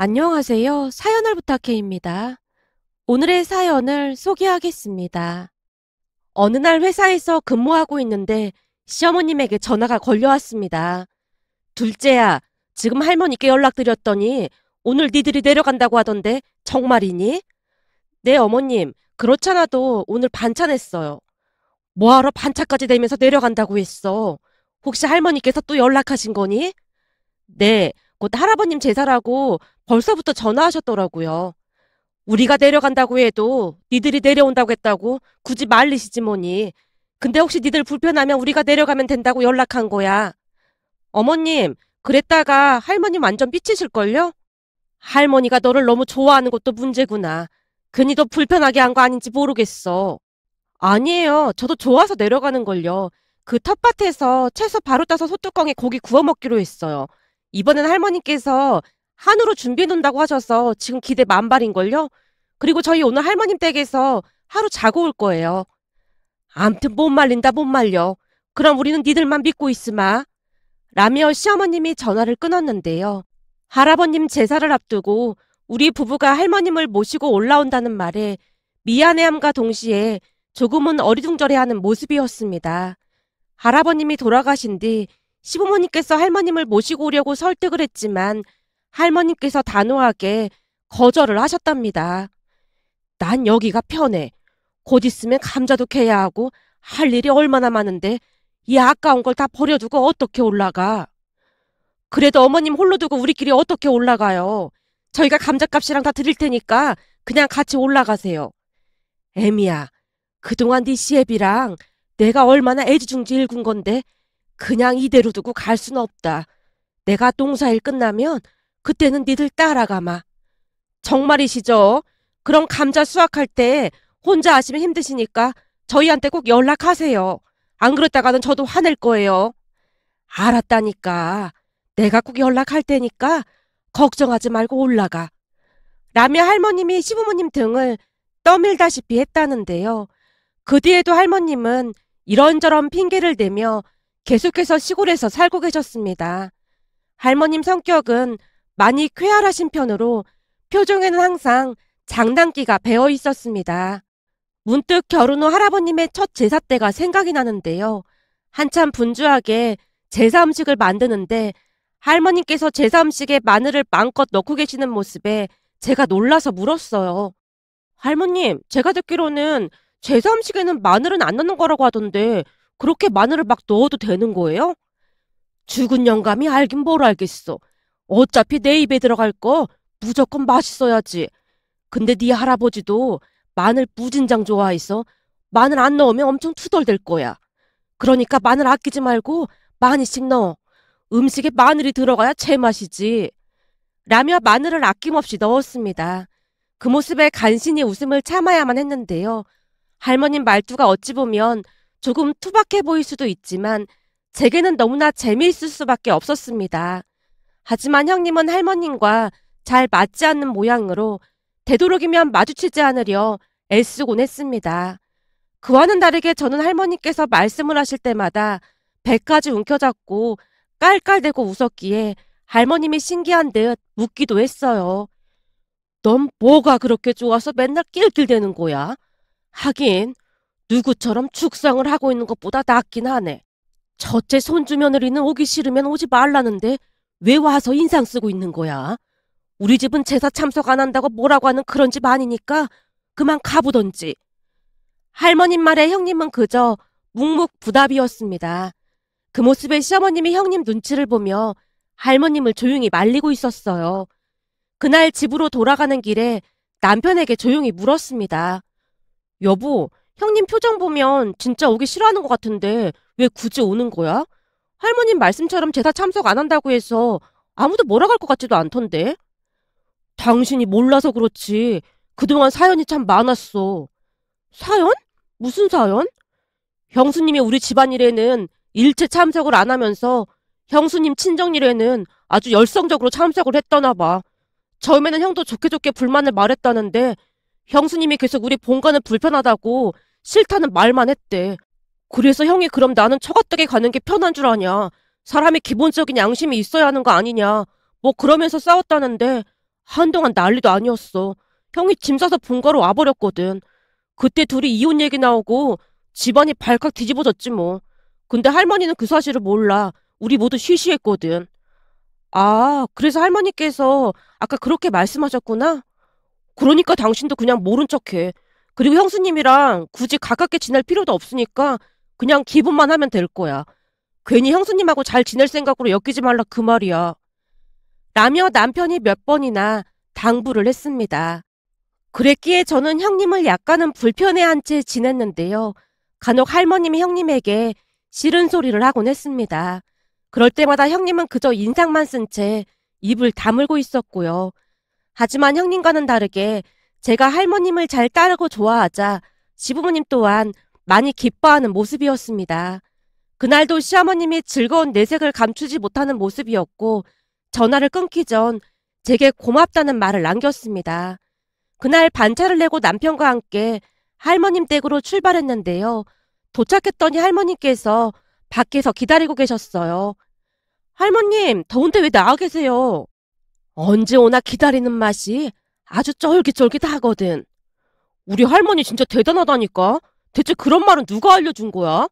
안녕하세요. 사연을 부탁해입니다. 오늘의 사연을 소개하겠습니다. 어느 날 회사에서 근무하고 있는데 시어머님에게 전화가 걸려왔습니다. 둘째야, 지금 할머니께 연락드렸더니 오늘 니들이 내려간다고 하던데 정말이니? 네, 어머님. 그렇잖아도 오늘 반찬했어요. 뭐하러 반차까지 내면서 내려간다고 했어? 혹시 할머니께서 또 연락하신 거니? 네, 곧 할아버님 제사라고 벌써부터 전화하셨더라고요. 우리가 내려간다고 해도 니들이 내려온다고 했다고 굳이 말리시지 뭐니. 근데 혹시 니들 불편하면 우리가 내려가면 된다고 연락한 거야. 어머님, 그랬다가 할머님 완전 삐치실걸요? 할머니가 너를 너무 좋아하는 것도 문제구나. 괜히 너 불편하게 한 거 아닌지 모르겠어. 아니에요. 저도 좋아서 내려가는걸요. 그 텃밭에서 채소 바로 따서 소뚜껑에 고기 구워 먹기로 했어요. 이번엔 할머님께서 한우로 준비해 놓는다고 하셔서 지금 기대 만발인걸요? 그리고 저희 오늘 할머님 댁에서 하루 자고 올 거예요. 암튼 못 말린다 못 말려. 그럼 우리는 니들만 믿고 있으마. 라며 시어머님이 전화를 끊었는데요. 할아버님 제사를 앞두고 우리 부부가 할머님을 모시고 올라온다는 말에 미안해함과 동시에 조금은 어리둥절해하는 모습이었습니다. 할아버님이 돌아가신 뒤 시부모님께서 할머님을 모시고 오려고 설득을 했지만 할머님께서 단호하게 거절을 하셨답니다. 난 여기가 편해. 곧 있으면 감자도 캐야 하고 할 일이 얼마나 많은데 이 아까운 걸 다 버려두고 어떻게 올라가. 그래도 어머님 홀로 두고 우리끼리 어떻게 올라가요. 저희가 감자값이랑 다 드릴 테니까 그냥 같이 올라가세요. 애미야, 그동안 네 시애비랑 내가 얼마나 애지중지 일군 건데 그냥 이대로 두고 갈 순 없다. 내가 농사일 끝나면 그때는 니들 따라가마. 정말이시죠? 그럼 감자 수확할 때 혼자 하시면 힘드시니까 저희한테 꼭 연락하세요. 안 그랬다가는 저도 화낼 거예요. 알았다니까. 내가 꼭 연락할 테니까 걱정하지 말고 올라가. 라며 할머님이 시부모님 등을 떠밀다시피 했다는데요. 그 뒤에도 할머님은 이런저런 핑계를 대며 계속해서 시골에서 살고 계셨습니다. 할머님 성격은 많이 쾌활하신 편으로 표정에는 항상 장난기가 배어 있었습니다. 문득 결혼 후 할아버님의 첫 제사 때가 생각이 나는데요. 한참 분주하게 제사 음식을 만드는데 할머님께서 제사 음식에 마늘을 마음껏 넣고 계시는 모습에 제가 놀라서 물었어요. 할머님, 제가 듣기로는 제사 음식에는 마늘은 안 넣는 거라고 하던데 그렇게 마늘을 막 넣어도 되는 거예요? 죽은 영감이 알긴 뭘 알겠어. 어차피 내 입에 들어갈 거 무조건 맛있어야지. 근데 네 할아버지도 마늘 무진장 좋아해서 마늘 안 넣으면 엄청 투덜댈 거야. 그러니까 마늘 아끼지 말고 많이씩 넣어. 음식에 마늘이 들어가야 제맛이지. 라며 마늘을 아낌없이 넣었습니다. 그 모습에 간신히 웃음을 참아야만 했는데요. 할머님 말투가 어찌 보면 조금 투박해 보일 수도 있지만 제게는 너무나 재미있을 수밖에 없었습니다. 하지만 형님은 할머님과 잘 맞지 않는 모양으로 되도록이면 마주치지 않으려 애쓰곤 했습니다. 그와는 다르게 저는 할머니께서 말씀을 하실 때마다 배까지 움켜잡고 깔깔대고 웃었기에 할머님이 신기한 듯 묻기도 했어요. 넌 뭐가 그렇게 좋아서 맨날 낄낄대는 거야? 하긴 누구처럼 죽상을 하고 있는 것보다 낫긴 하네. 첫째 손주 며느리는 오기 싫으면 오지 말라는데 왜 와서 인상 쓰고 있는 거야? 우리 집은 제사 참석 안 한다고 뭐라고 하는 그런 집 아니니까 그만 가보던지. 할머님 말에 형님은 그저 묵묵부답이었습니다. 그 모습에 시어머님이 형님 눈치를 보며 할머님을 조용히 말리고 있었어요. 그날 집으로 돌아가는 길에 남편에게 조용히 물었습니다. 여보, 형님 표정 보면 진짜 오기 싫어하는 것 같은데 왜 굳이 오는 거야? 할머님 말씀처럼 제사 참석 안 한다고 해서 아무도 뭐라 할 것 같지도 않던데. 당신이 몰라서 그렇지. 그동안 사연이 참 많았어. 사연? 무슨 사연? 형수님이 우리 집안일에는 일체 참석을 안 하면서 형수님 친정일에는 아주 열성적으로 참석을 했더나 봐. 처음에는 형도 좋게 좋게 불만을 말했다는데 형수님이 계속 우리 본가는 불편하다고 싫다는 말만 했대. 그래서 형이 그럼 나는 처가댁에 가는 게 편한 줄 아냐. 사람이 기본적인 양심이 있어야 하는 거 아니냐. 뭐 그러면서 싸웠다는데 한동안 난리도 아니었어. 형이 짐 싸서 본가로 와버렸거든. 그때 둘이 이혼 얘기 나오고 집안이 발칵 뒤집어졌지 뭐. 근데 할머니는 그 사실을 몰라. 우리 모두 쉬쉬했거든. 아, 그래서 할머니께서 아까 그렇게 말씀하셨구나? 그러니까 당신도 그냥 모른 척해. 그리고 형수님이랑 굳이 가깝게 지낼 필요도 없으니까 그냥 기분만 하면 될 거야. 괜히 형수님하고 잘 지낼 생각으로 엮이지 말라 그 말이야. 라며 남편이 몇 번이나 당부를 했습니다. 그랬기에 저는 형님을 약간은 불편해한 채 지냈는데요. 간혹 할머님이 형님에게 싫은 소리를 하곤 했습니다. 그럴 때마다 형님은 그저 인상만 쓴 채 입을 다물고 있었고요. 하지만 형님과는 다르게 제가 할머님을 잘 따르고 좋아하자 시부모님 또한 많이 기뻐하는 모습이었습니다. 그날도 시어머님이 즐거운 내색을 감추지 못하는 모습이었고 전화를 끊기 전 제게 고맙다는 말을 남겼습니다. 그날 반차를 내고 남편과 함께 할머님 댁으로 출발했는데요. 도착했더니 할머님께서 밖에서 기다리고 계셨어요. 할머님, 더운데 왜 나와 계세요? 언제 오나 기다리는 맛이 아주 쫄깃쫄깃하거든. 우리 할머니 진짜 대단하다니까? 대체 그런 말은 누가 알려준 거야?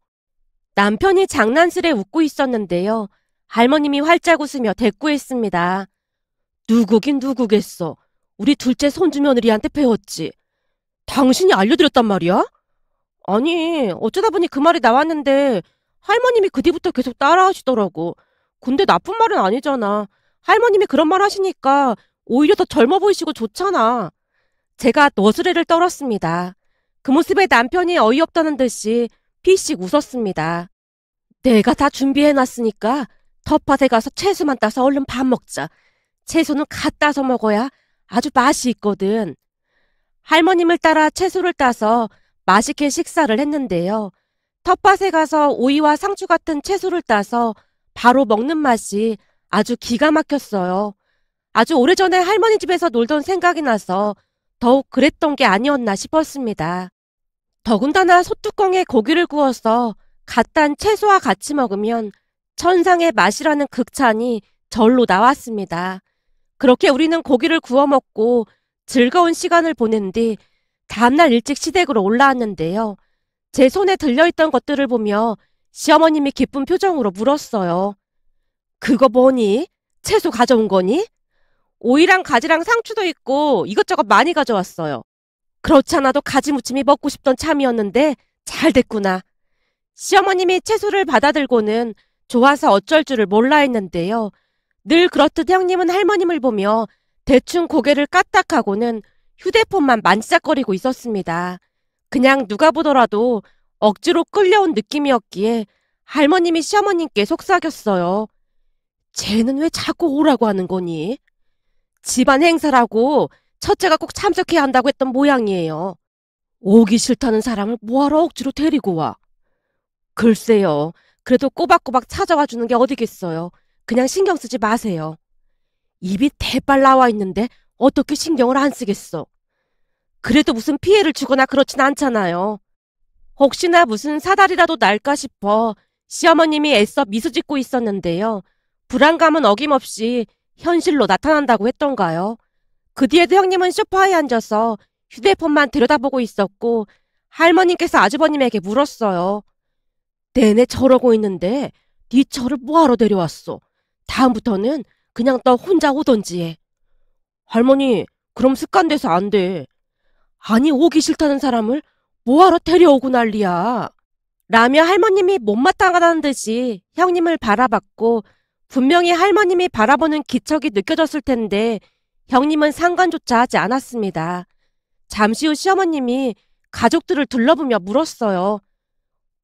남편이 장난스레 웃고 있었는데요. 할머님이 활짝 웃으며 대꾸했습니다. 누구긴 누구겠어. 우리 둘째 손주 며느리한테 배웠지. 당신이 알려드렸단 말이야? 아니, 어쩌다 보니 그 말이 나왔는데 할머님이 그 뒤부터 계속 따라하시더라고. 근데 나쁜 말은 아니잖아. 할머님이 그런 말 하시니까 오히려 더 젊어 보이시고 좋잖아. 제가 너스레를 떨었습니다. 그 모습에 남편이 어이없다는 듯이 피식 웃었습니다. 내가 다 준비해놨으니까 텃밭에 가서 채소만 따서 얼른 밥 먹자. 채소는 갓 따서 먹어야 아주 맛이 있거든. 할머님을 따라 채소를 따서 맛있게 식사를 했는데요. 텃밭에 가서 오이와 상추 같은 채소를 따서 바로 먹는 맛이 아주 기가 막혔어요. 아주 오래전에 할머니 집에서 놀던 생각이 나서 더욱 그랬던 게 아니었나 싶었습니다. 더군다나 소뚜껑에 고기를 구워서 갓 딴 채소와 같이 먹으면 천상의 맛이라는 극찬이 절로 나왔습니다. 그렇게 우리는 고기를 구워 먹고 즐거운 시간을 보낸 뒤 다음날 일찍 시댁으로 올라왔는데요. 제 손에 들려있던 것들을 보며 시어머님이 기쁜 표정으로 물었어요. 그거 뭐니? 채소 가져온 거니? 오이랑 가지랑 상추도 있고 이것저것 많이 가져왔어요. 그렇지 않아도 가지 무침이 먹고 싶던 참이었는데 잘 됐구나. 시어머님이 채소를 받아들고는 좋아서 어쩔 줄을 몰라 했는데요. 늘 그렇듯 형님은 할머님을 보며 대충 고개를 까딱하고는 휴대폰만 만지작거리고 있었습니다. 그냥 누가 보더라도 억지로 끌려온 느낌이었기에 할머님이 시어머님께 속삭였어요. 쟤는 왜 자꾸 오라고 하는 거니? 집안 행사라고 첫째가 꼭 참석해야 한다고 했던 모양이에요. 오기 싫다는 사람을 뭐하러 억지로 데리고 와? 글쎄요. 그래도 꼬박꼬박 찾아와 주는 게 어디겠어요. 그냥 신경 쓰지 마세요. 입이 대빨 나와 있는데 어떻게 신경을 안 쓰겠어. 그래도 무슨 피해를 주거나 그렇진 않잖아요. 혹시나 무슨 사달이라도 날까 싶어 시어머님이 애써 미소 짓고 있었는데요. 불안감은 어김없이 현실로 나타난다고 했던가요. 그 뒤에도 형님은 소파에 앉아서 휴대폰만 들여다보고 있었고 할머님께서 아주버님에게 물었어요. 내내 저러고 있는데 네 저를 뭐하러 데려왔어? 다음부터는 그냥 너 혼자 오던지 해. 할머니, 그럼 습관돼서 안 돼. 아니, 오기 싫다는 사람을 뭐하러 데려오고 난리야. 라며 할머님이 못마땅하다는 듯이 형님을 바라봤고 분명히 할머님이 바라보는 기척이 느껴졌을 텐데 형님은 상관조차 하지 않았습니다. 잠시 후 시어머님이 가족들을 둘러보며 물었어요.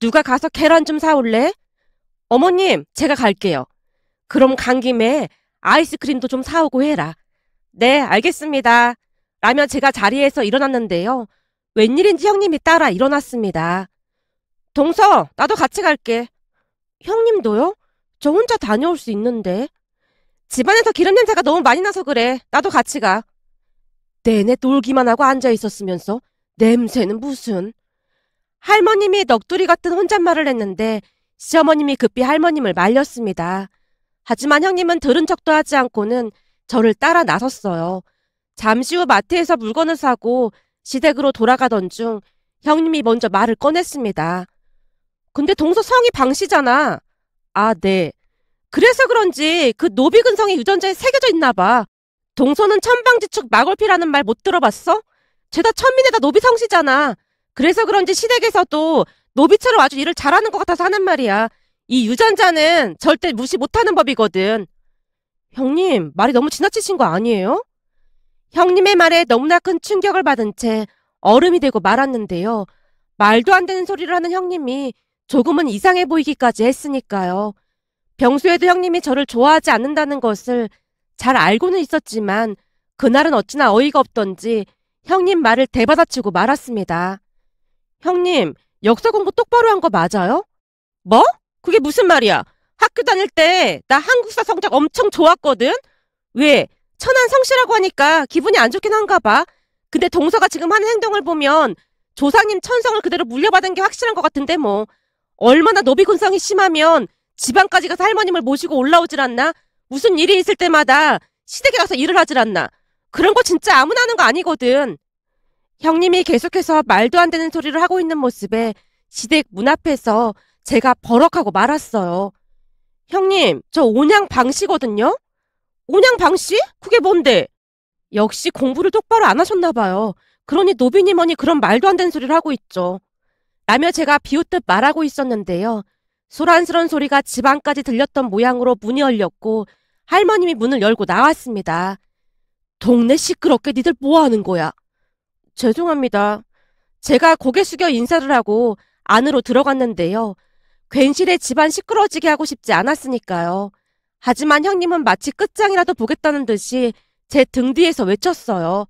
누가 가서 계란 좀 사올래? 어머님, 제가 갈게요. 그럼 간 김에 아이스크림도 좀 사오고 해라. 네, 알겠습니다. 라며 제가 자리에서 일어났는데요. 웬일인지 형님이 따라 일어났습니다. 동서, 나도 같이 갈게. 형님도요? 저 혼자 다녀올 수 있는데. 집안에서 기름 냄새가 너무 많이 나서 그래. 나도 같이 가. 내내 놀기만 하고 앉아 있었으면서 냄새는 무슨. 할머님이 넋두리 같은 혼잣말을 했는데 시어머님이 급히 할머님을 말렸습니다. 하지만 형님은 들은 척도 하지 않고는 저를 따라 나섰어요. 잠시 후 마트에서 물건을 사고 시댁으로 돌아가던 중 형님이 먼저 말을 꺼냈습니다. 근데 동서 성이 방씨잖아. 아, 네. 그래서 그런지 그 노비근성이 유전자에 새겨져 있나 봐. 동서는 천방지축 마골피라는 말 못 들어봤어? 죄다 천민에다 노비 성씨잖아. 그래서 그런지 시댁에서도 노비처럼 아주 일을 잘하는 것 같아서 하는 말이야. 이 유전자는 절대 무시 못하는 법이거든. 형님, 말이 너무 지나치신 거 아니에요? 형님의 말에 너무나 큰 충격을 받은 채 얼음이 되고 말았는데요. 말도 안 되는 소리를 하는 형님이 조금은 이상해 보이기까지 했으니까요. 평소에도 형님이 저를 좋아하지 않는다는 것을 잘 알고는 있었지만 그날은 어찌나 어이가 없던지 형님 말을 대받아치고 말았습니다. 형님, 역사 공부 똑바로 한 거 맞아요? 뭐? 그게 무슨 말이야? 학교 다닐 때 나 한국사 성적 엄청 좋았거든? 왜? 천안 성씨라고 하니까 기분이 안 좋긴 한가 봐. 근데 동서가 지금 하는 행동을 보면 조상님 천성을 그대로 물려받은 게 확실한 것 같은데 뭐. 얼마나 노비군성이 심하면 지방까지 가서 할머님을 모시고 올라오질 않나? 무슨 일이 있을 때마다 시댁에 가서 일을 하질 않나? 그런 거 진짜 아무나 하는 거 아니거든. 형님이 계속해서 말도 안 되는 소리를 하고 있는 모습에 시댁 문 앞에서 제가 버럭하고 말았어요. 형님, 저 온양 방씨거든요? 온양 방씨? 그게 뭔데? 역시 공부를 똑바로 안 하셨나 봐요. 그러니 노비님언니 그런 말도 안 되는 소리를 하고 있죠. 라며 제가 비웃듯 말하고 있었는데요. 소란스런 소리가 집 안까지 들렸던 모양으로 문이 열렸고 할머님이 문을 열고 나왔습니다. 동네 시끄럽게 니들 뭐 하는 거야? 죄송합니다. 제가 고개 숙여 인사를 하고 안으로 들어갔는데요. 괜시레 집안 시끄러워지게 하고 싶지 않았으니까요. 하지만 형님은 마치 끝장이라도 보겠다는 듯이 제 등 뒤에서 외쳤어요.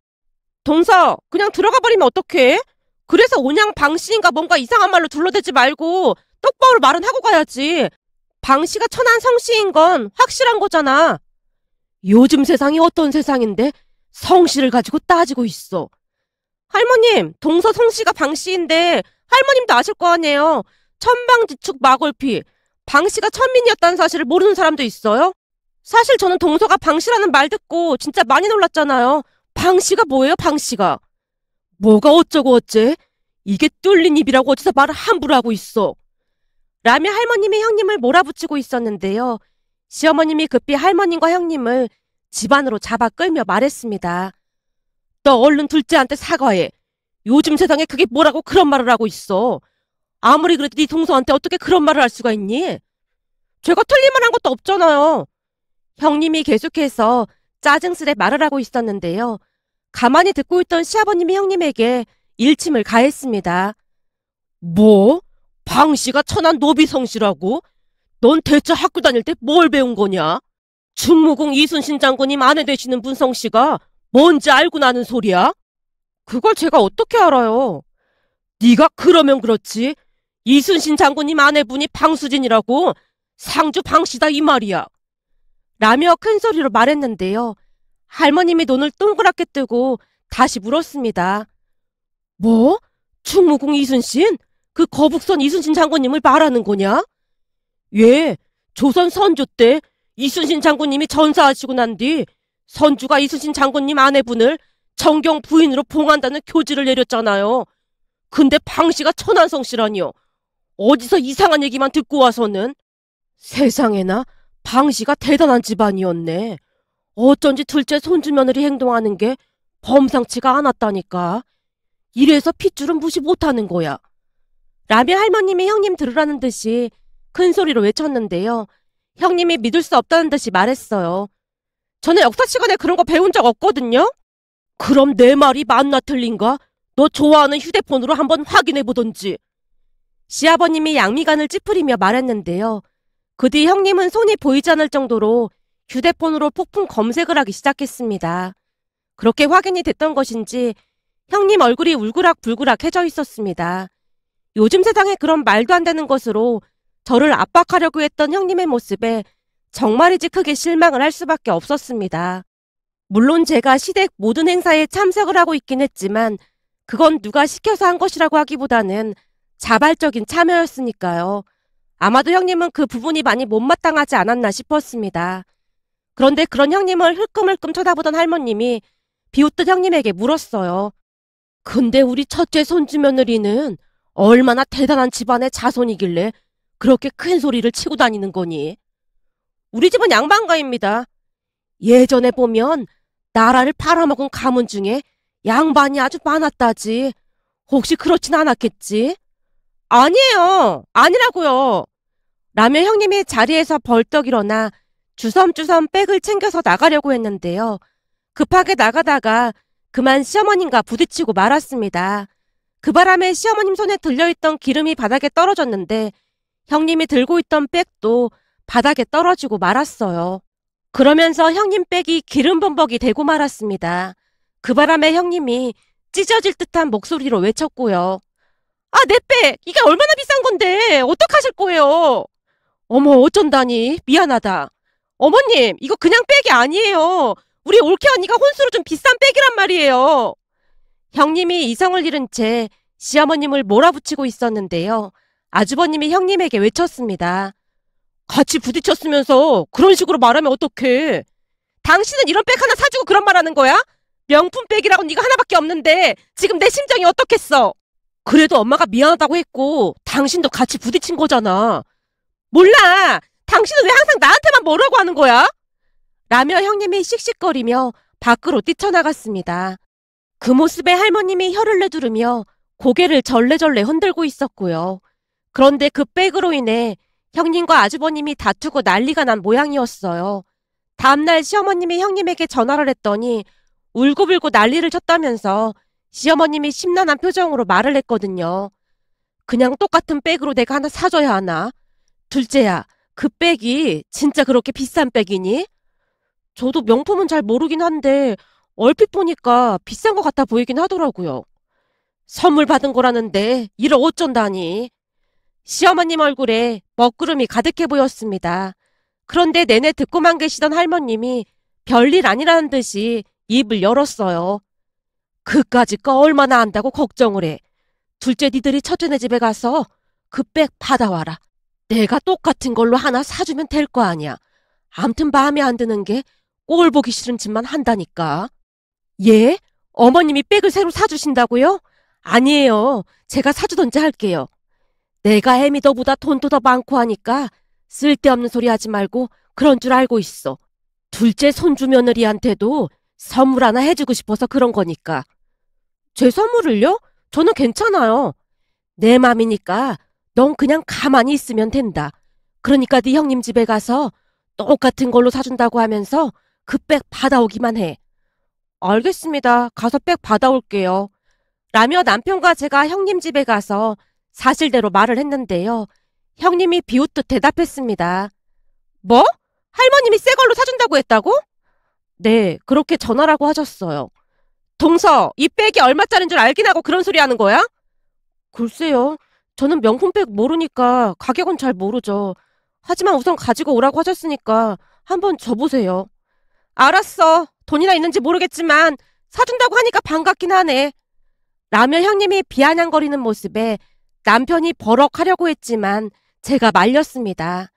동서, 그냥 들어가 버리면 어떡해? 그래서 온양 방씨인가 뭔가 이상한 말로 둘러대지 말고 똑바로 말은 하고 가야지. 방씨가 천안 성씨인 건 확실한 거잖아. 요즘 세상이 어떤 세상인데 성씨를 가지고 따지고 있어. 할머님, 동서 성씨가 방씨인데 할머님도 아실 거 아니에요. 천방지축 마골피. 방씨가 천민이었다는 사실을 모르는 사람도 있어요? 사실 저는 동서가 방씨라는 말 듣고 진짜 많이 놀랐잖아요. 방씨가 뭐예요, 방씨가? 뭐가 어쩌고 어째? 이게 뚫린 입이라고 어디서 말을 함부로 하고 있어. 라며 할머님이 형님을 몰아붙이고 있었는데요. 시어머님이 급히 할머님과 형님을 집 안으로 잡아 끌며 말했습니다. 너 얼른 둘째한테 사과해. 요즘 세상에 그게 뭐라고 그런 말을 하고 있어. 아무리 그래도 네 동서한테 어떻게 그런 말을 할 수가 있니? 제가 틀린 말 한 것도 없잖아요. 형님이 계속해서 짜증스레 말을 하고 있었는데요. 가만히 듣고 있던 시아버님이 형님에게 일침을 가했습니다. 뭐? 방씨가 천안 노비성씨라고? 넌 대체 학교 다닐 때 뭘 배운 거냐? 충무궁 이순신 장군님 아내 되시는 분 성씨가 뭔지 알고 나는 소리야? 그걸 제가 어떻게 알아요? 네가 그러면 그렇지. 이순신 장군님 아내분이 방수진이라고 상주 방씨다 이 말이야. 라며 큰 소리로 말했는데요. 할머님이 눈을 동그랗게 뜨고 다시 물었습니다. 뭐? 충무궁 이순신? 그 거북선 이순신 장군님을 말하는 거냐? 예, 조선 선조 때 이순신 장군님이 전사하시고 난 뒤 선주가 이순신 장군님 아내분을 정경 부인으로 봉한다는 교지를 내렸잖아요. 근데 방씨가 천안성씨라니요. 어디서 이상한 얘기만 듣고 와서는. 세상에나 방씨가 대단한 집안이었네. 어쩐지 둘째 손주 며느리 행동하는 게 범상치가 않았다니까. 이래서 핏줄은 무시 못하는 거야. 라며 할머님이 형님 들으라는 듯이 큰 소리로 외쳤는데요. 형님이 믿을 수 없다는 듯이 말했어요. 저는 역사 시간에 그런 거 배운 적 없거든요. 그럼 내 말이 맞나 틀린가? 너 좋아하는 휴대폰으로 한번 확인해 보던지. 시아버님이 양미간을 찌푸리며 말했는데요. 그 뒤 형님은 손이 보이지 않을 정도로 휴대폰으로 폭풍 검색을 하기 시작했습니다. 그렇게 확인이 됐던 것인지 형님 얼굴이 울그락불그락해져 있었습니다. 요즘 세상에 그런 말도 안 되는 것으로 저를 압박하려고 했던 형님의 모습에 정말이지 크게 실망을 할 수밖에 없었습니다. 물론 제가 시댁 모든 행사에 참석을 하고 있긴 했지만 그건 누가 시켜서 한 것이라고 하기보다는 자발적인 참여였으니까요. 아마도 형님은 그 부분이 많이 못마땅하지 않았나 싶었습니다. 그런데 그런 형님을 흘끔흘끔 쳐다보던 할머님이 비웃듯 형님에게 물었어요. 근데 우리 첫째 손주 며느리는 얼마나 대단한 집안의 자손이길래 그렇게 큰 소리를 치고 다니는 거니? 우리 집은 양반가입니다. 예전에 보면 나라를 팔아먹은 가문 중에 양반이 아주 많았다지. 혹시 그렇진 않았겠지? 아니에요. 아니라고요. 라며 형님이 자리에서 벌떡 일어나 주섬주섬 백을 챙겨서 나가려고 했는데요. 급하게 나가다가 그만 시어머님과 부딪히고 말았습니다. 그 바람에 시어머님 손에 들려있던 기름이 바닥에 떨어졌는데 형님이 들고 있던 백도 바닥에 떨어지고 말았어요. 그러면서 형님 백이 기름 범벅이 되고 말았습니다. 그 바람에 형님이 찢어질 듯한 목소리로 외쳤고요. 아, 내 백! 이게 얼마나 비싼 건데 어떡하실 거예요? 어머, 어쩐다니. 미안하다. 어머님, 이거 그냥 백이 아니에요. 우리 올케 언니가 혼수로 좀 비싼 백이란 말이에요. 형님이 이성을 잃은 채 시어머님을 몰아붙이고 있었는데요. 아주버님이 형님에게 외쳤습니다. 같이 부딪혔으면서 그런 식으로 말하면 어떡해. 당신은 이런 백 하나 사주고 그런 말 하는 거야? 명품 백이라고 네가 하나밖에 없는데 지금 내 심정이 어떻겠어? 그래도 엄마가 미안하다고 했고 당신도 같이 부딪힌 거잖아. 몰라. 당신은 왜 항상 나한테만 뭐라고 하는 거야? 라며 형님이 씩씩거리며 밖으로 뛰쳐나갔습니다. 그 모습에 할머님이 혀를 내두르며 고개를 절레절레 흔들고 있었고요. 그런데 그 백으로 인해 형님과 아주버님이 다투고 난리가 난 모양이었어요. 다음날 시어머님이 형님에게 전화를 했더니 울고불고 난리를 쳤다면서 시어머님이 심란한 표정으로 말을 했거든요. 그냥 똑같은 백으로 내가 하나 사줘야 하나? 둘째야, 그 백이 진짜 그렇게 비싼 백이니? 저도 명품은 잘 모르긴 한데 얼핏 보니까 비싼 것 같아 보이긴 하더라고요. 선물 받은 거라는데 이를 어쩐다니. 시어머님 얼굴에 먹구름이 가득해 보였습니다. 그런데 내내 듣고만 계시던 할머님이 별일 아니라는 듯이 입을 열었어요. 그까짓 거 얼마나 안다고 걱정을 해. 둘째 니들이 첫째네 집에 가서 그 백 받아와라. 내가 똑같은 걸로 하나 사주면 될 거 아니야. 암튼 마음에 안 드는 게 꼴 보기 싫은 짓만 한다니까. 예? 어머님이 백을 새로 사주신다고요? 아니에요. 제가 사주던지 할게요. 내가 애미 너보다 돈도 더 많고 하니까 쓸데없는 소리 하지 말고 그런 줄 알고 있어. 둘째 손주 며느리한테도 선물 하나 해주고 싶어서 그런 거니까. 제 선물을요? 저는 괜찮아요. 내 맘이니까 넌 그냥 가만히 있으면 된다. 그러니까 네 형님 집에 가서 똑같은 걸로 사준다고 하면서 그 백 받아오기만 해. 알겠습니다. 가서 백 받아올게요. 라며 남편과 제가 형님 집에 가서 사실대로 말을 했는데요. 형님이 비웃듯 대답했습니다. 뭐? 할머님이 새 걸로 사준다고 했다고? 네, 그렇게 전화라고 하셨어요. 동서, 이 백이 얼마짜린 줄 알긴 하고 그런 소리 하는 거야? 글쎄요. 저는 명품백 모르니까 가격은 잘 모르죠. 하지만 우선 가지고 오라고 하셨으니까 한번 줘보세요. 알았어. 돈이나 있는지 모르겠지만 사준다고 하니까 반갑긴 하네. 라며 형님이 비아냥거리는 모습에 남편이 버럭하려고 했지만 제가 말렸습니다.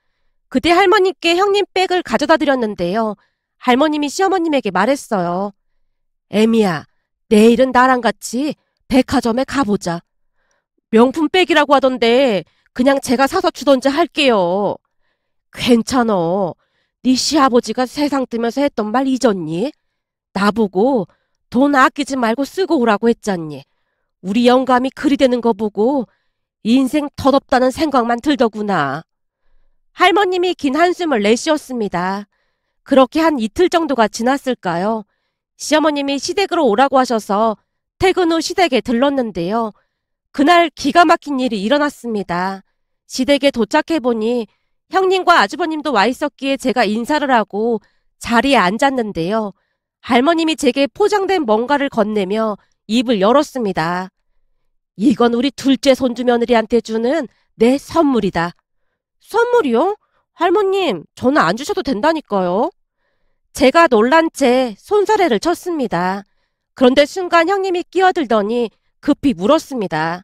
그때 할머니께 형님 백을 가져다 드렸는데요. 할머님이 시어머님에게 말했어요. 애미야, 내일은 나랑 같이 백화점에 가보자. 명품 백이라고 하던데 그냥 제가 사서 주던지 할게요. 괜찮어. 네 시아버지가 세상 뜨면서 했던 말 잊었니? 나보고 돈 아끼지 말고 쓰고 오라고 했잖니. 우리 영감이 그리 되는 거 보고 인생 덧없다는 생각만 들더구나. 할머님이 긴 한숨을 내쉬었습니다. 그렇게 한 이틀 정도가 지났을까요? 시어머님이 시댁으로 오라고 하셔서 퇴근 후 시댁에 들렀는데요. 그날 기가 막힌 일이 일어났습니다. 시댁에 도착해보니 형님과 아주버님도 와 있었기에 제가 인사를 하고 자리에 앉았는데요. 할머님이 제게 포장된 뭔가를 건네며 입을 열었습니다. 이건 우리 둘째 손주 며느리한테 주는 내 선물이다. 선물이요? 할머님, 저는 안 주셔도 된다니까요. 제가 놀란 채 손사래를 쳤습니다. 그런데 순간 형님이 끼어들더니 급히 물었습니다.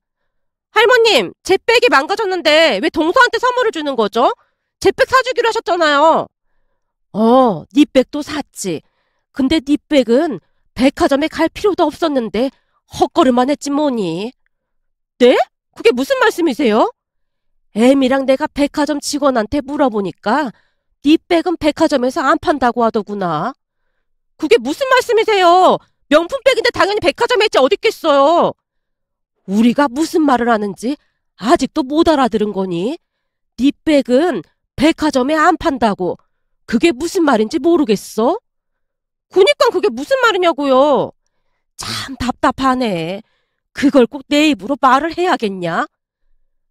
할머님, 제 백이 망가졌는데 왜 동서한테 선물을 주는 거죠? 제 백 사주기로 하셨잖아요. 네 백도 샀지. 근데 네 백은 백화점에 갈 필요도 없었는데 헛걸음만 했지 뭐니. 네? 그게 무슨 말씀이세요? 애미랑 내가 백화점 직원한테 물어보니까 네 백은 백화점에서 안 판다고 하더구나. 그게 무슨 말씀이세요? 명품백인데 당연히 백화점에 있지 어딨겠어요. 우리가 무슨 말을 하는지 아직도 못 알아들은 거니? 네 백은 백화점에 안 판다고. 그게 무슨 말인지 모르겠어? 그니까 그게 무슨 말이냐고요. 참 답답하네. 그걸 꼭 내 입으로 말을 해야겠냐?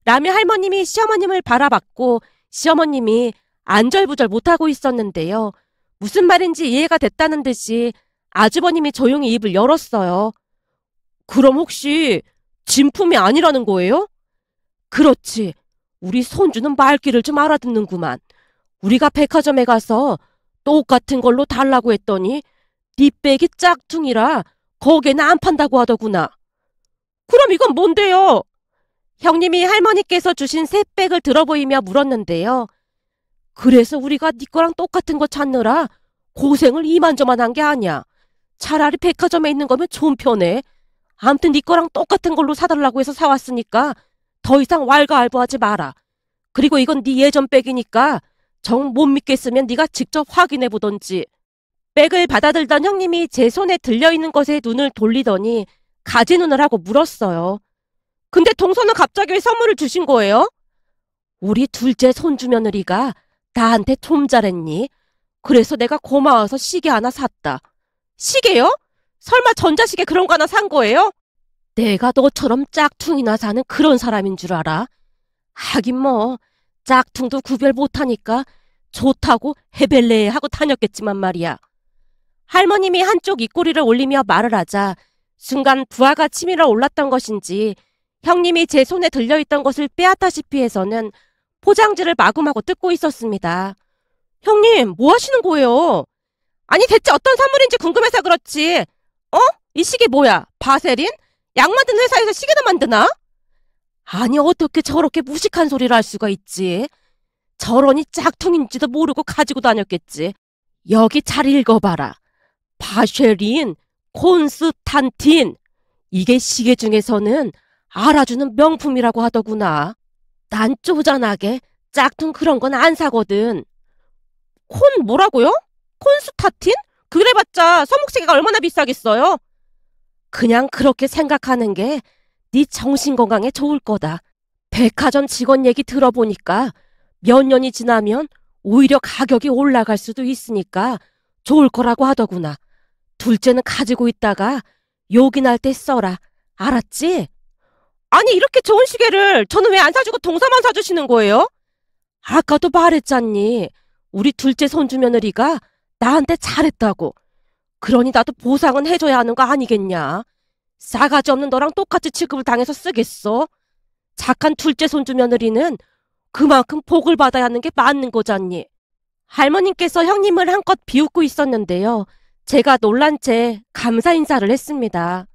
라며 할머님이 시어머님을 바라봤고 시어머님이 안절부절 못하고 있었는데요. 무슨 말인지 이해가 됐다는 듯이 아주버님이 조용히 입을 열었어요. 그럼 혹시 진품이 아니라는 거예요? 그렇지. 우리 손주는 말귀를 좀 알아듣는구만. 우리가 백화점에 가서 똑같은 걸로 달라고 했더니 네 백이 짝퉁이라 거기에는 안 판다고 하더구나. 그럼 이건 뭔데요? 형님이 할머니께서 주신 새 백을 들어보이며 물었는데요. 그래서 우리가 네 거랑 똑같은 거 찾느라 고생을 이만저만 한 게 아니야. 차라리 백화점에 있는 거면 좀 편해. 암튼 네 거랑 똑같은 걸로 사달라고 해서 사왔으니까 더 이상 왈가왈부하지 마라. 그리고 이건 네 예전 백이니까 정 못 믿겠으면 네가 직접 확인해 보던지. 백을 받아들던 형님이 제 손에 들려있는 것에 눈을 돌리더니 가지 눈을 하고 물었어요. 근데 동서는 갑자기 왜 선물을 주신 거예요? 우리 둘째 손주 며느리가 나한테 좀 잘했니? 그래서 내가 고마워서 시계 하나 샀다. 시계요? 설마 전자시계 그런 거 하나 산 거예요? 내가 너처럼 짝퉁이나 사는 그런 사람인 줄 알아? 하긴 뭐 짝퉁도 구별 못하니까 좋다고 헤벨레 하고 다녔겠지만 말이야. 할머님이 한쪽 입꼬리를 올리며 말을 하자 순간 부하가 치밀어 올랐던 것인지 형님이 제 손에 들려있던 것을 빼앗다시피 해서는 포장지를 마구마구 뜯고 있었습니다. 형님, 뭐 하시는 거예요? 아니 대체 어떤 선물인지 궁금해서 그렇지. 어? 이 시계 뭐야? 바세린? 약 만드는 회사에서 시계도 만드나? 아니 어떻게 저렇게 무식한 소리를 할 수가 있지? 저러니 짝퉁인지도 모르고 가지고 다녔겠지. 여기 잘 읽어봐라. 바쉐린, 콘스탄틴. 이게 시계 중에서는 알아주는 명품이라고 하더구나. 난 쪼잔하게 짝퉁 그런 건 안 사거든. 콘 뭐라고요? 콘스타틴? 그래봤자 서목시계가 얼마나 비싸겠어요? 그냥 그렇게 생각하는 게 네 정신건강에 좋을 거다. 백화점 직원 얘기 들어보니까 몇 년이 지나면 오히려 가격이 올라갈 수도 있으니까 좋을 거라고 하더구나. 둘째는 가지고 있다가 욕이 날 때 써라. 알았지? 아니 이렇게 좋은 시계를 저는 왜 안 사주고 동서만 사주시는 거예요? 아까도 말했잖니. 우리 둘째 손주 며느리가 나한테 잘했다고. 그러니 나도 보상은 해줘야 하는 거 아니겠냐. 싸가지 없는 너랑 똑같이 취급을 당해서 쓰겠어. 착한 둘째 손주 며느리는 그만큼 복을 받아야 하는 게 맞는 거잖니. 할머님께서 형님을 한껏 비웃고 있었는데요. 제가 놀란 채 감사 인사를 했습니다.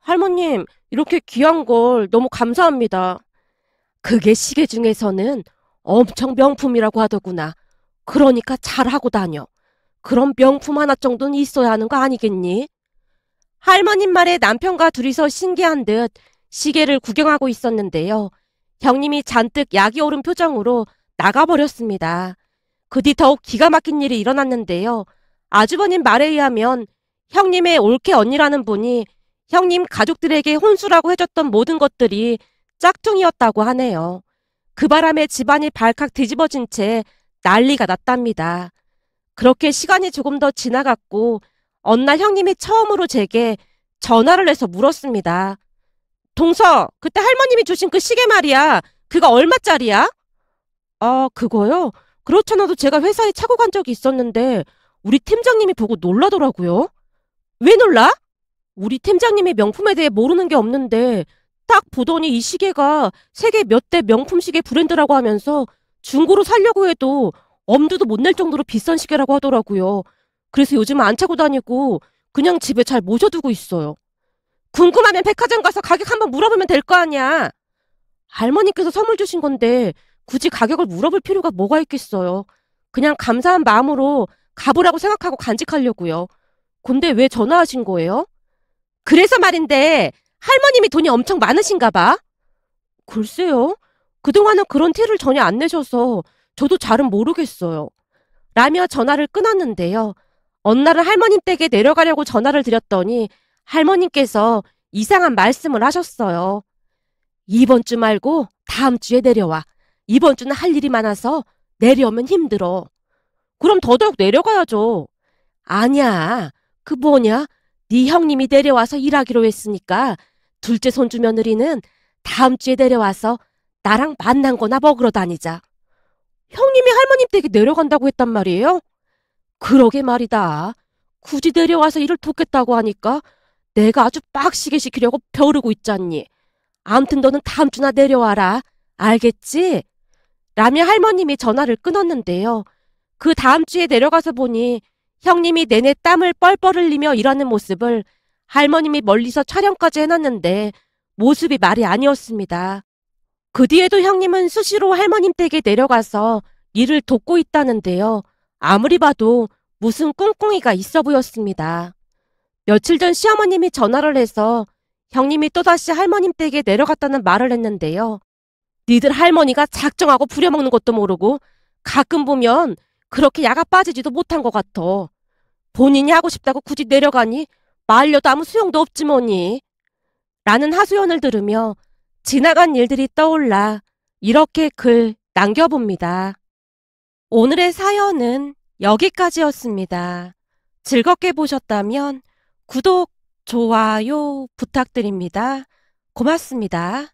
할머님, 이렇게 귀한 걸 너무 감사합니다. 그게 시계 중에서는 엄청 명품이라고 하더구나. 그러니까 잘하고 다녀. 그럼 명품 하나 정도는 있어야 하는 거 아니겠니? 할머님 말에 남편과 둘이서 신기한 듯 시계를 구경하고 있었는데요. 형님이 잔뜩 약이 오른 표정으로 나가버렸습니다. 그 뒤 더욱 기가 막힌 일이 일어났는데요. 아주버님 말에 의하면 형님의 올케 언니라는 분이 형님 가족들에게 혼수라고 해줬던 모든 것들이 짝퉁이었다고 하네요. 그 바람에 집안이 발칵 뒤집어진 채 난리가 났답니다. 그렇게 시간이 조금 더 지나갔고 어느 날 형님이 처음으로 제게 전화를 해서 물었습니다. 동서, 그때 할머님이 주신 그 시계 말이야. 그거 얼마짜리야? 아, 그거요? 그렇잖아도 제가 회사에 차고 간 적이 있었는데 우리 팀장님이 보고 놀라더라고요. 왜 놀라? 우리 팀장님이 명품에 대해 모르는 게 없는데 딱 보더니 이 시계가 세계 몇 대 명품 시계 브랜드라고 하면서 중고로 사려고 해도 엄두도 못 낼 정도로 비싼 시계라고 하더라고요. 그래서 요즘은 안 차고 다니고 그냥 집에 잘 모셔두고 있어요. 궁금하면 백화점 가서 가격 한번 물어보면 될 거 아니야. 할머니께서 선물 주신 건데 굳이 가격을 물어볼 필요가 뭐가 있겠어요. 그냥 감사한 마음으로 가보라고 생각하고 간직하려고요. 근데 왜 전화하신 거예요? 그래서 말인데 할머님이 돈이 엄청 많으신가 봐. 글쎄요. 그동안은 그런 티를 전혀 안 내셔서 저도 잘은 모르겠어요. 라며 전화를 끊었는데요. 어느 날은 할머님 댁에 내려가려고 전화를 드렸더니 할머님께서 이상한 말씀을 하셨어요. 이번 주 말고 다음 주에 내려와. 이번 주는 할 일이 많아서 내려오면 힘들어. 그럼 더더욱 내려가야죠. 아니야. 그 뭐냐? 네 형님이 내려와서 일하기로 했으니까 둘째 손주 며느리는 다음 주에 내려와서 나랑 만난 거나 먹으러 다니자. 형님이 할머님 댁에 내려간다고 했단 말이에요? 그러게 말이다. 굳이 내려와서 일을 돕겠다고 하니까 내가 아주 빡시게 시키려고 벼르고 있잖니. 암튼 너는 다음 주나 내려와라. 알겠지? 라며 할머님이 전화를 끊었는데요. 그 다음 주에 내려가서 보니 형님이 내내 땀을 뻘뻘 흘리며 일하는 모습을 할머님이 멀리서 촬영까지 해놨는데 모습이 말이 아니었습니다. 그 뒤에도 형님은 수시로 할머님 댁에 내려가서 일을 돕고 있다는데요. 아무리 봐도 무슨 꿍꿍이가 있어 보였습니다. 며칠 전 시어머님이 전화를 해서 형님이 또다시 할머님 댁에 내려갔다는 말을 했는데요. 니들 할머니가 작정하고 부려먹는 것도 모르고 가끔 보면 그렇게 야가 빠지지도 못한 것 같아. 본인이 하고 싶다고 굳이 내려가니 말려도 아무 소용도 없지 뭐니. 라는 하소연을 들으며 지나간 일들이 떠올라 이렇게 글 남겨봅니다. 오늘의 사연은 여기까지였습니다. 즐겁게 보셨다면 구독, 좋아요 부탁드립니다. 고맙습니다.